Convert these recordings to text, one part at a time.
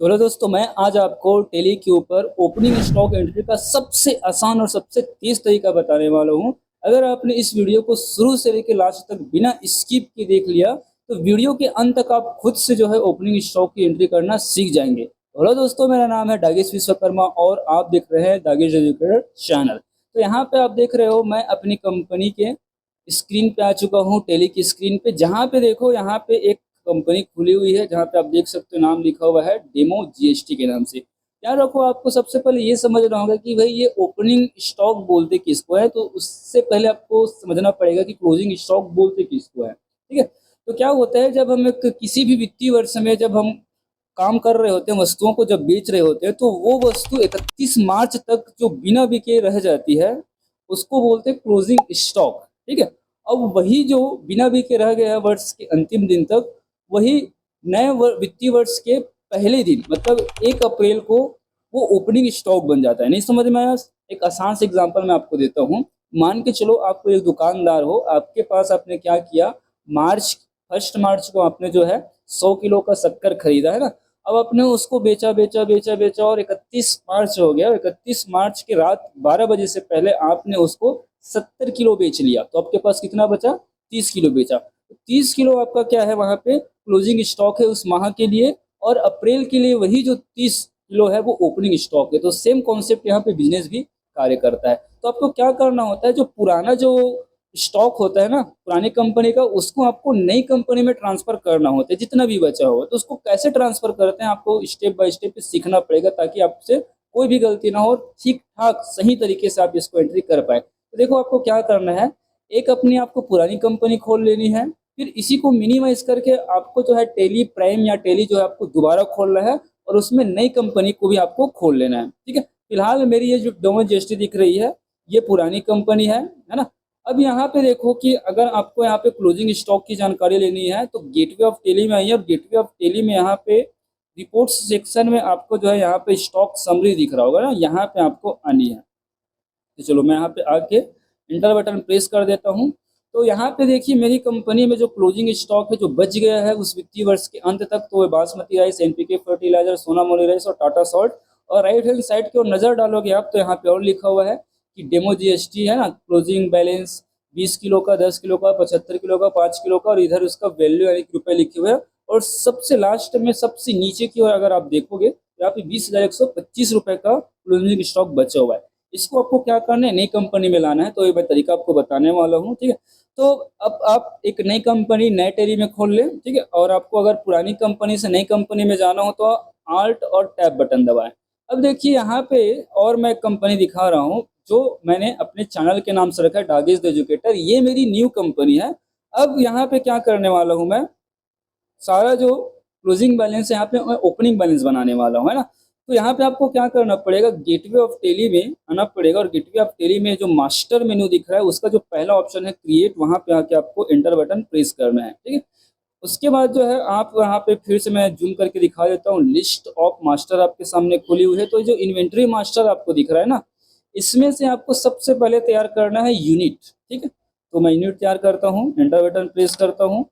तो हेलो दोस्तों, मैं आज आपको टेली के ऊपर ओपनिंग स्टॉक एंट्री का सबसे आसान और सबसे तेज तरीका बताने वाला हूं। अगर आपने इस वीडियो को शुरू से लेकर लास्ट तक बिना स्किप के देख लिया तो वीडियो के अंत तक आप खुद से जो है ओपनिंग स्टॉक की एंट्री करना सीख जाएंगे। तो हेलो दोस्तों, मेरा नाम है दागेश विश्वकर्मा और आप देख रहे हैं दागेश एजुकेटर चैनल। तो यहाँ पे आप देख रहे हो, मैं अपनी कंपनी के स्क्रीन पे आ चुका हूँ, टेली की स्क्रीन पे। जहाँ पे देखो, यहाँ पे एक कंपनी खुली हुई है जहाँ पे आप देख सकते हो नाम लिखा हुआ है डेमो जीएसटी के नाम से। याद रखो, आपको सबसे पहले ये समझना होगा कि भाई ये ओपनिंग स्टॉक बोलते किसको है। तो उससे पहले आपको समझना पड़ेगा कि क्लोजिंग स्टॉक बोलते किसको है। ठीक है। तो क्या होता है, जब हम किसी भी वित्तीय वर्ष में जब हम काम कर रहे होते हैं, वस्तुओं को जब बेच रहे होते हैं, तो वो वस्तु 31 मार्च तक जो बिना बिके रह जाती है उसको बोलते हैं क्लोजिंग स्टॉक। ठीक है। अब वही जो बिना बिके रह गया वर्ष के अंतिम दिन तक, वही नए वित्तीय वर्ष के पहले दिन मतलब 1 अप्रैल को वो ओपनिंग स्टॉक बन जाता है। नहीं समझ में आया? एक आसान से एग्जांपल मैं आपको देता हूँ। मान के चलो, आपको एक दुकानदार हो, आपके पास आपने क्या किया, मार्च 1 मार्च को आपने जो है 100 किलो का शक्कर खरीदा है ना। अब आपने उसको बेचा बेचा बेचा बेचा और 31 मार्च हो गया। 31 मार्च की रात 12 बजे से पहले आपने उसको 70 किलो बेच लिया, तो आपके पास कितना बचा? 30 किलो बेचा। 30 किलो आपका क्या है, वहां पे क्लोजिंग स्टॉक है उस माह के लिए। और अप्रैल के लिए वही जो 30 किलो है वो ओपनिंग स्टॉक है। तो सेम कॉन्सेप्ट यहाँ पे बिजनेस भी कार्य करता है। तो आपको क्या करना होता है, जो पुराना जो स्टॉक होता है ना पुरानी कंपनी का, उसको आपको नई कंपनी में ट्रांसफर करना होता है जितना भी बचा हुआ। तो उसको कैसे ट्रांसफर करते हैं, आपको स्टेप बाय स्टेप सीखना पड़ेगा ताकि आपसे कोई भी गलती ना हो, ठीक ठाक सही तरीके से आप इसको एंट्री कर पाए। तो देखो, आपको क्या करना है, एक अपनी आपको पुरानी कंपनी खोल लेनी है। फिर इसी को मिनिमाइज करके आपको जो है टेली प्राइम या टेली जो है आपको दोबारा खोलना है और उसमें नई कंपनी को भी आपको खोल लेना है। ठीक है। फिलहाल मेरी ये जो डोमो जीएसटी दिख रही है, ये पुरानी कंपनी है ना। अब यहाँ पे देखो कि अगर आपको यहाँ पे क्लोजिंग स्टॉक की जानकारी लेनी है तो गेटवे ऑफ टेली में आइए। और गेटवे ऑफ टेली में यहाँ पे रिपोर्ट्स सेक्शन में आपको जो है यहाँ पे स्टॉक समरी दिख रहा होगा ना, यहाँ पे आपको आनी है। तो चलो मैं यहाँ पे आके इंटर बटन प्रेस कर देता हूँ। तो यहाँ पे देखिए, मेरी कंपनी में जो क्लोजिंग स्टॉक है जो बच गया है उस वित्तीय वर्ष के अंत तक, तो वो basmati rice, NPK fertilizer, Sonamoli rice और टाटा सॉल्ट। और राइट हैंड साइड की ओर नजर डालोगे आप तो यहाँ पे और लिखा हुआ है कि डेमो जीएसटी है ना, क्लोजिंग बैलेंस 20 किलो का, 10 किलो का, 75 किलो का, 5 किलो का, और इधर उसका वैल्यू यानी कि रुपए लिखे हुए हैं। और सबसे लास्ट में सबसे नीचे की ओर अगर आप देखोगे तो यहाँ पे 20,125 रुपए का क्लोजिंग स्टॉक बचा हुआ है। इसको आपको क्या करना है, नई कंपनी में लाना है। तो ये मैं तरीका आपको बताने वाला हूँ। ठीक है। तो अब आप एक नई कंपनी नए टेली में खोल लें। ठीक है। और आपको अगर पुरानी कंपनी से नई कंपनी में जाना हो तो आल्ट और टैब बटन दबाएं। अब देखिए यहाँ पे और मैं कंपनी दिखा रहा हूँ जो मैंने अपने चैनल के नाम से रखा है, डागेश द एजुकेटर। ये मेरी न्यू कंपनी है। अब यहाँ पे क्या करने वाला हूँ मैं, सारा जो क्लोजिंग बैलेंस है यहाँ पे मैं ओपनिंग बैलेंस बनाने वाला हूँ, है ना। तो यहाँ पे आपको क्या करना पड़ेगा, गेटवे ऑफ टेली में आना पड़ेगा। और गेटवे ऑफ टेली में जो मास्टर मेनू दिख रहा है उसका जो पहला ऑप्शन है क्रिएट, वहां पे आके आपको एंटर बटन प्रेस करना है। ठीक है। उसके बाद जो है आप यहाँ पे फिर से मैं जूम करके दिखा देता हूँ, लिस्ट ऑफ मास्टर आपके सामने खुली हुई है। तो जो इन्वेंट्री मास्टर आपको दिख रहा है ना, इसमें से आपको सबसे पहले तैयार करना है यूनिट। ठीक है। तो मैं यूनिट तैयार करता हूँ, एंटर बटन प्रेस करता हूँ।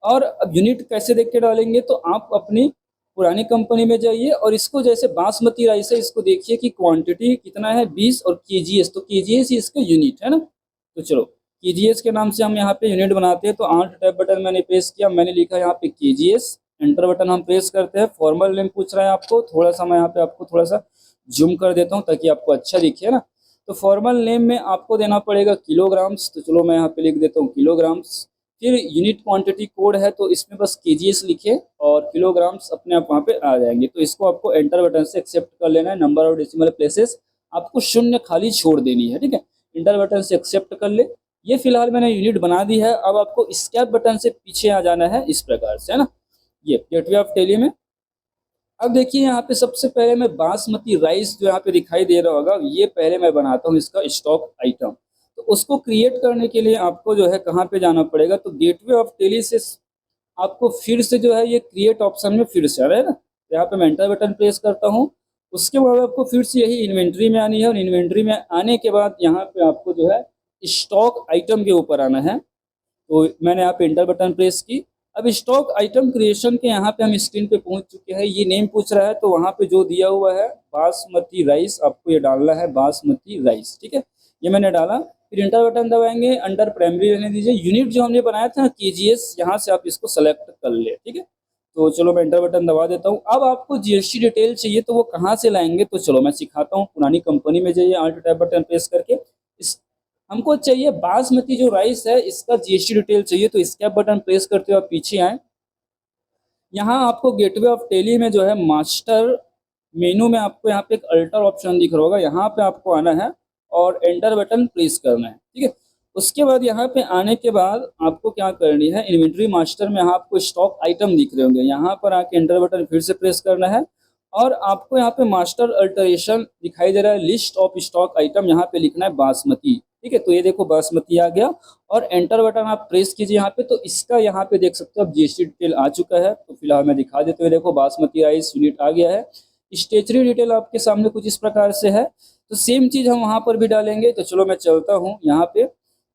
और अब यूनिट कैसे देख के डालेंगे, तो आप अपनी पुरानी कंपनी में जाइए और इसको जैसे बासमती राइस है, इसको देखिए कि क्वांटिटी कितना है 20 और केजीएस, तो केजीएस ही इसका यूनिट है ना। तो चलो केजीएस के नाम से हम यहाँ पे यूनिट बनाते हैं। तो आल्ट टैब बटन मैंने प्रेस किया, मैंने लिखा यहाँ पे केजीएस, एंटर बटन हम प्रेस करते हैं। फॉर्मल नेम पूछ रहा है आपको, थोड़ा सा मैं यहाँ पे आपको थोड़ा सा जूम कर देता हूँ ताकि आपको अच्छा दिखे ना। तो फॉर्मल नेम में आपको देना पड़ेगा किलोग्राम्स। तो चलो मैं यहाँ पे लिख देता हूँ किलोग्राम्स। फिर यूनिट क्वांटिटी कोड है तो इसमें बस केजीएस लिखे और किलोग्राम्स अपने आप वहाँ पे आ जाएंगे। तो इसको आपको एंटर बटन से एक्सेप्ट कर लेना है। नंबर ऑफ डेसिमल प्लेसेस आपको शून्य खाली छोड़ देनी है। ठीक है। इंटर बटन से एक्सेप्ट कर ले। ये फिलहाल मैंने यूनिट बना दी है। अब आपको स्कैप बटन से पीछे आ जाना है इस प्रकार से, है ना। ये गेटवे ऑफ टेली में। अब देखिए यहाँ पे सबसे पहले मैं बासमती राइस जो यहाँ पे दिखाई दे रहा होगा, ये पहले मैं बनाता हूँ इसका स्टॉक आइटम। तो उसको क्रिएट करने के लिए आपको जो है कहाँ पे जाना पड़ेगा, तो गेटवे ऑफ टेली से आपको फिर से जो है ये क्रिएट ऑप्शन में फिर से आ रहा है ना। तो यहाँ पे मैं एंटर बटन प्रेस करता हूँ। उसके बाद आपको फिर से यही इन्वेंट्री में आनी है और इन्वेंट्री में आने के बाद यहाँ पे आपको जो है स्टॉक आइटम के ऊपर आना है। तो मैंने यहाँ पे इंटर बटन प्रेस की। अब स्टॉक आइटम क्रिएशन के यहाँ पे हम स्क्रीन पे पहुंच चुके हैं। ये नेम पूछ रहा है तो वहाँ पे जो दिया हुआ है बासमती राइस, आपको ये डालना है बासमती राइस, ठीक है। ये मैंने डाला, फिर इंटर बटन दबाएंगे, अंडर प्राइमरी रहने दीजिए। यूनिट जो हमने बनाया था ना केजीएस, यहाँ से आप इसको सेलेक्ट कर ले, ठीक है। तो चलो मैं इंटर बटन दबा देता हूँ। अब आपको जीएसटी डिटेल चाहिए तो वो कहाँ से लाएंगे, तो चलो मैं सिखाता हूँ। पुरानी कंपनी में जाइए, आल्ट टैब बटन प्रेस करके इस हमको चाहिए बासमती जो राइस है इसका जीएसटी डिटेल चाहिए, तो स्कैप बटन प्रेस करते हुए आप पीछे आए। यहाँ आपको गेटवे ऑफ टेली में जो है मास्टर मेनू में आपको यहाँ पे एक अल्टर ऑप्शन दिख रहा होगा, यहाँ पे आपको आना है और एंटर बटन प्रेस करना है, ठीक है। उसके बाद यहाँ पे आने के बाद आपको क्या करनी है, इन्वेंट्री मास्टर में यहाँ आपको स्टॉक आइटम दिख रहे होंगे, यहाँ पर आके एंटर बटन फिर से प्रेस करना है और आपको यहाँ पे मास्टर अल्टरेशन दिखाई दे रहा है, लिस्ट ऑफ स्टॉक आइटम, यहाँ पे लिखना है बासमती, ठीक है। तो ये देखो बासमती आ गया और एंटर बटन आप प्रेस कीजिए यहाँ पे, तो इसका यहाँ पे देख सकते हो अब जीएसटी डिटेल आ चुका है। तो फिलहाल मैं दिखा देते हुए, देखो बासमती राइस यूनिट आ गया है। स्टेचरी डिटेल आपके सामने कुछ इस प्रकार से है, तो सेम चीज हम वहां पर भी डालेंगे। तो चलो मैं चलता हूँ यहाँ पे,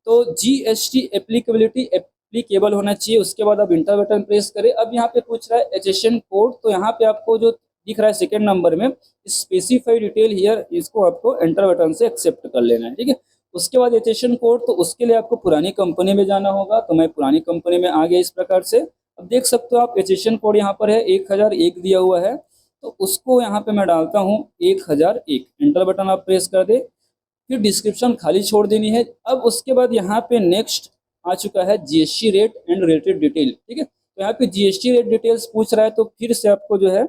तो जीएसटी एप्लीकेबिलिटी एप्लीकेबल होना चाहिए। उसके बाद आप इंटर बटन प्रेस करें। अब यहाँ पे पूछ रहा है एचएसएन कोड, तो यहाँ पे आपको जो दिख रहा है सेकंड नंबर में स्पेसिफाई डिटेल हियर, इसको आपको एंटर बटन से एक्सेप्ट कर लेना है, ठीक है। उसके बाद एचएसएन कोड, तो उसके लिए आपको पुरानी कंपनी में जाना होगा। तो मैं पुरानी कंपनी में आ गया इस प्रकार से। अब देख सकते हो आप एचएसएन कोड यहाँ पर है 1001 दिया हुआ है, तो उसको यहाँ पे मैं डालता हूँ 1001, एंटर बटन आप प्रेस कर दे। फिर डिस्क्रिप्शन खाली छोड़ देनी है। अब उसके बाद यहाँ पे नेक्स्ट आ चुका है GST rate and rated detail, ठीक है। तो यहाँ पे जीएसटी रेट डिटेल्स पूछ रहा है, तो फिर से आपको जो है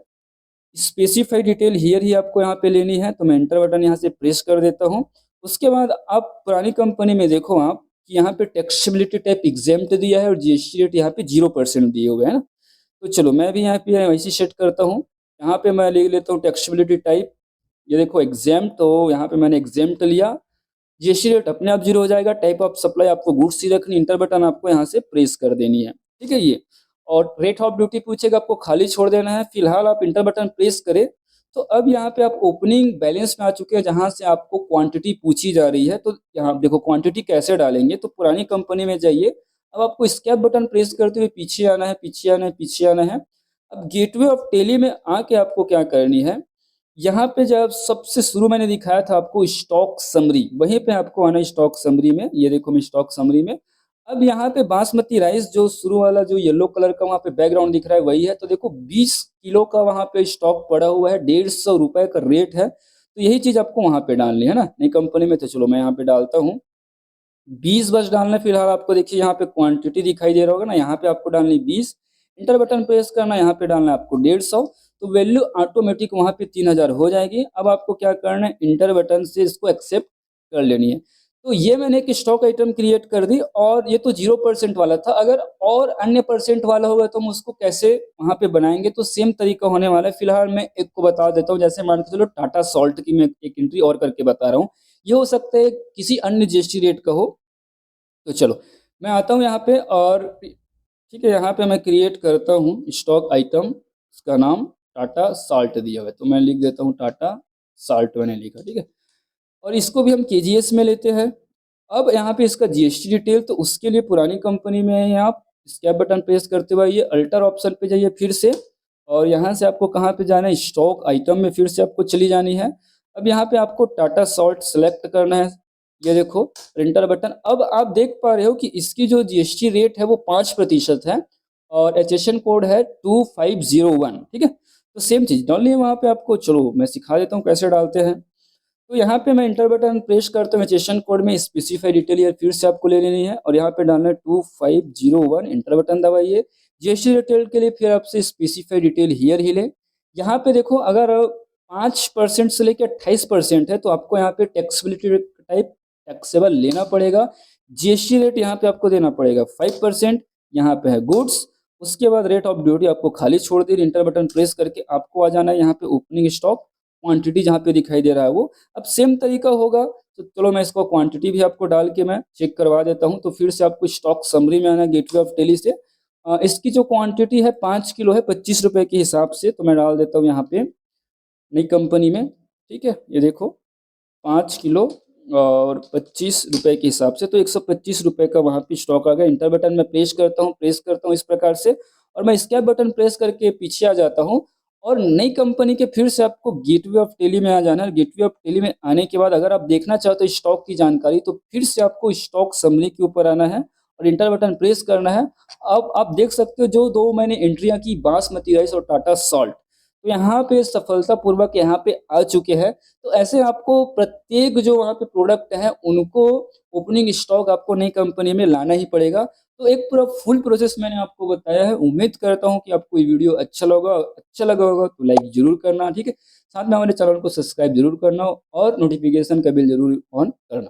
स्पेसिफाई डिटेल हियर ही आपको यहाँ पे लेनी है। तो मैं एंटर बटन यहाँ से प्रेस कर देता हूँ। उसके बाद आप पुरानी कंपनी में देखो आप कि यहाँ पे टैक्सेबिलिटी टाइप एग्जेम्प्ट दिया है और जीएसटी रेट यहाँ पे 0% दिए हुए हैं ना। तो चलो मैं भी यहाँ पे वैसे सेट करता हूँ। यहाँ पे मैं ले लेता हूँ टैक्सेबिलिटी टाइप, ये देखो एग्जाम, तो यहाँ पे मैंने एग्जाम लिया। जीएसटी रेट अपने आप 0 हो जाएगा। टाइप ऑफ सप्लाई आपको गुड्स ही रखनी, इंटर बटन आपको यहाँ से प्रेस कर देनी है, ठीक है। ये और रेट ऑफ ड्यूटी पूछेगा, आपको खाली छोड़ देना है। फिलहाल आप इंटर बटन प्रेस करें। तो अब यहाँ पे आप ओपनिंग बैलेंस में आ चुके हैं, जहाँ से आपको क्वांटिटी पूछी जा रही है। तो यहाँ देखो क्वांटिटी कैसे डालेंगे, तो पुरानी कंपनी में जाइए। अब आपको स्कैप बटन प्रेस करते हुए पीछे आना है, पीछे आना है, पीछे आना है। अब गेटवे ऑफ टेली में आके आपको क्या करनी है, यहाँ पे जब सबसे शुरू मैंने दिखाया था आपको स्टॉक समरी, वहीं पे आपको आना है स्टॉक समरी में। ये देखो मैं स्टॉक समरी में। अब यहाँ पे बासमती राइस जो शुरू वाला जो येलो कलर का वहाँ पे बैकग्राउंड दिख रहा है वही है। तो देखो 20 किलो का वहाँ पे स्टॉक पड़ा हुआ है, 150 रुपए का रेट है। तो यही चीज आपको वहाँ पे डालनी है ना, नई कंपनी में। तो चलो मैं यहाँ पे डालता हूँ 20 बस डालना है। फिलहाल आपको देखिए यहाँ पे क्वांटिटी दिखाई दे रहा होगा ना, यहाँ पे आपको डालनी 20, इंटर बटन प्रेस करना, यहाँ पे डालना है आपको 150। तो वैल्यू ऑटोमेटिक वहाँ पे 3000 हो जाएगी। अब आपको क्या करना है, इंटर बटन से इसको एक्सेप्ट कर लेनी है। तो ये मैंने एक स्टॉक आइटम क्रिएट कर दी, और ये तो 0% वाला था। अगर और अन्य परसेंट वाला होगा तो हम उसको कैसे वहाँ पे बनाएंगे, तो सेम तरीका होने वाला है। फिलहाल मैं एक को बता देता हूँ। जैसे मान के चलो टाटा सॉल्ट की मैं एक एंट्री और करके बता रहा हूँ, ये हो सकता है किसी अन्य जीएसटी रेट का हो। तो चलो मैं आता हूँ यहाँ पे, और ठीक है, यहाँ पे मैं क्रिएट करता हूँ स्टॉक आइटम, इसका नाम टाटा साल्ट दिया हुआ है। तो मैं लिख देता हूँ टाटा साल्ट, मैंने लिखा, ठीक है। और इसको भी हम केजीएस में लेते हैं। अब यहाँ पे इसका जीएसटी डिटेल, तो उसके लिए पुरानी कंपनी में है, आप स्कैप बटन प्रेस करते हुए ये अल्टर ऑप्शन पे जाइए फिर से, और यहाँ से आपको कहाँ पे जाना है, स्टॉक आइटम में फिर से आपको चली जानी है। अब यहाँ पे आपको टाटा सॉल्ट सेलेक्ट करना है, ये देखो प्रिंटर बटन। अब आप देख पा रहे हो कि इसकी जो जीएसटी रेट है वो 5% है, और एचएसएन कोड है 2501, ठीक है। तो सेम चीज डालनी है वहाँ पे आपको। चलो मैं सिखा देता हूँ कैसे डालते हैं। तो यहाँ पे मैं इंटर बटन प्रेस करते हुए सेशन कोड में स्पेसिफाई डिटेल यार फिर से आपको ले लेनी है, और यहाँ पे डालना है 2501, इंटर बटन दबाइए। जीएसटी डिटेल के लिए फिर आपसे स्पेसिफाई डिटेल हियर ही ले। यहाँ पे देखो अगर 5% से लेकर 28% है, तो आपको यहाँ पे टैक्सेबिलिटी टाइप टैक्सेबल लेना पड़ेगा। जीएसटी रेट यहाँ पे आपको देना पड़ेगा 5%, यहाँ पे है गुड्स। उसके बाद रेट ऑफ ड्यूटी आपको खाली छोड़ दी, इंटर बटन प्रेस करके आपको आ जाना है यहाँ पे ओपनिंग स्टॉक क्वांटिटी जहाँ पे दिखाई दे रहा है वो। अब सेम तरीका होगा, तो चलो मैं इसको क्वांटिटी भी आपको डाल के मैं चेक करवा देता हूँ। तो फिर से आपको स्टॉक समरी में आना है गेटवे ऑफ टेली से। इसकी जो क्वांटिटी है 5 किलो है 25 रुपए के हिसाब से। तो मैं डाल देता हूँ यहाँ पे नई कंपनी में, ठीक है। ये देखो 5 किलो और 25 रुपए के हिसाब से, तो 125 रुपए का वहाँ पे स्टॉक आ गया। इंटर बटन मैं प्रेस करता हूँ इस प्रकार से, और मैं एस्केप बटन प्रेस करके पीछे आ जाता हूँ। और नई कंपनी के फिर से आपको गेटवे ऑफ टेली में आ जाना है। गेटवे ऑफ टेली में आने के बाद अगर आप देखना चाहते हो स्टॉक की जानकारी, तो फिर से आपको स्टॉक समरी के ऊपर आना है और इंटर बटन प्रेस करना है। अब आप देख सकते हो जो 2 मैंने एंट्रियाँ की, बासमती राइस और टाटा सॉल्ट, तो यहाँ पे सफलतापूर्वक यहाँ पे आ चुके हैं। तो ऐसे आपको प्रत्येक जो वहाँ पे प्रोडक्ट हैं, उनको ओपनिंग स्टॉक आपको नई कंपनी में लाना ही पड़ेगा। तो एक पूरा फुल प्रोसेस मैंने आपको बताया है। उम्मीद करता हूँ कि आपको ये वीडियो अच्छा लगा होगा तो लाइक ज़रूर करना, ठीक है? साथ में हमारे चैनल को सब्सक्राइब ज़रूर करना और नोटिफ़िकेशन का बेल ज़रूर ऑन करना।